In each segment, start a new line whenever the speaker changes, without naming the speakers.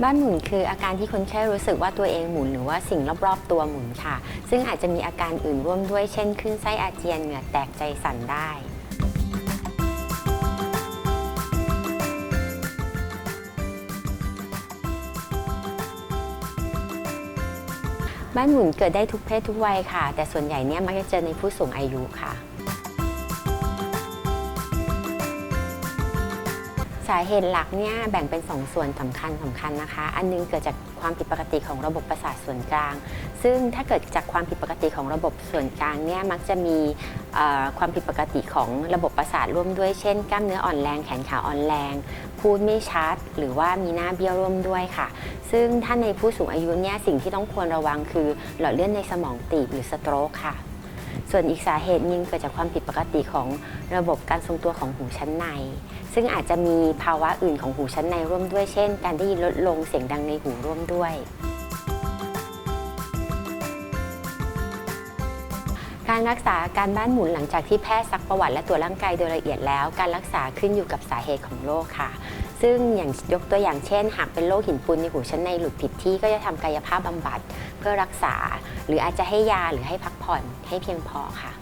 บ้านหมุนคืออาการที่คนไข้รู้สึกว่าตัวเองหมุนหรือว่าสิ่งรอบๆตัวหมุนค่ะซึ่งอาจจะมีอาการอื่นร่วมด้วยเช่นคลื่นไส้อาเจียนเหงื่อแตกใจสั่นได้บ้านหมุนเกิดได้ทุกเพศทุกวัยค่ะแต่ส่วนใหญ่เนี่ยมักจะเจอในผู้สูงอายุค่ะสาเหตุหลักเนี่ยแบ่งเป็น2ส่วนสำคัญนะคะอันนึงเกิดจากความผิดปกติของระบบประสาทส่วนกลางซึ่งถ้าเกิดจากความผิดปกติของระบบส่วนกลางเนี่ยมักจะมีความผิดปกติของระบบประสาทร่วมด้วยเช่นกล้ามเนื้ออ่อนแรงแขนขาอ่อนแรงพูดไม่ชัดหรือว่ามีหน้าเบี้ยวร่วมด้วยค่ะซึ่งถ้าในผู้สูงอายุเนี่ยสิ่งที่ต้องควรระวังคือหลอดเลือดในสมองตีบหรือสโตรกค่ะส่วนอีกสาเหตุนึงเกิดจากความผิดปกติของระบบการทรงตัวของหูชั้นในซึ่งอาจจะมีภาวะอื่นของหูชั้นในร่วมด้วยเช่นการได้ยินลดลงเสียงดังในหูร่วมด้วยการรักษาอาการบ้านหมุนหลังจากที่แพทย์ซักประวัติและตรวจร่างกายโดยละเอียดแล้วการรักษาขึ้นอยู่กับสาเหตุของโรคค่ะซึ่งอย่างยกตัวอย่างเช่นหากเป็นโรคหินปูนในหูชั้นในหลุดผิดที่ก็จะทำกายภาพบำบัดเพื่อรักษาหรืออาจจะให้ยาหรือให้พักผ่อนให้เพียงพอค่ะ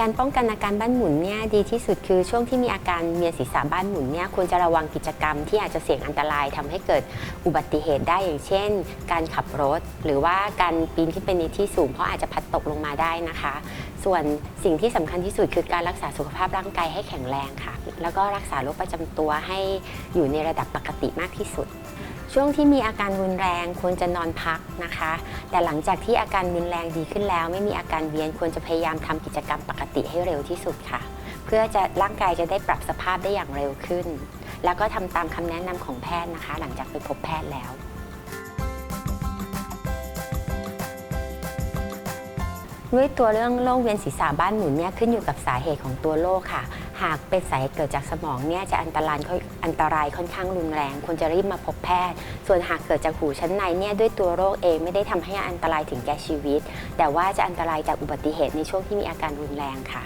การป้องกันอาการบ้านหมุนเนี่ยดีที่สุดคือช่วงที่มีอาการเวียนศีรษะบ้านหมุนเนี่ยควรจะระวังกิจกรรมที่อาจจะเสี่ยงอันตรายทำให้เกิดอุบัติเหตุได้อย่างเช่นการขับรถหรือว่าการปีนขึ้นไปในที่สูงเพราะอาจจะพัดตกลงมาได้นะคะส่วนสิ่งที่สำคัญที่สุดคือการรักษาสุขภาพร่างกายให้แข็งแรงค่ะแล้วก็รักษาโรคประจำตัวให้อยู่ในระดับปกติมากที่สุดช่วงที่มีอาการรุนแรงควรจะนอนพักนะคะแต่หลังจากที่อาการรุนแรงดีขึ้นแล้วไม่มีอาการเวียนควรจะพยายามทำกิจกรรมปกติให้เร็วที่สุดค่ะเพื่อจะร่างกายจะได้ปรับสภาพได้อย่างเร็วขึ้นแล้วก็ทำตามคำแนะนำของแพทย์นะคะหลังจากไปพบแพทย์แล้วด้วยตัวเรื่องโรคเวียนศีรษะบ้านหมุนเนี่ยขึ้นอยู่กับสาเหตุของตัวโรคค่ะหากเป็นสาเหตุเกิดจากสมองเนี่ยจะอันตรายค่อนข้างรุนแรงควรจะรีบมาพบแพทย์ส่วนหากเกิดจากหูชั้นในเนี่ยด้วยตัวโรคเองไม่ได้ทำให้อันตรายถึงแก่ชีวิตแต่ว่าจะอันตรายจากอุบัติเหตุในช่วงที่มีอาการรุนแรงค่ะ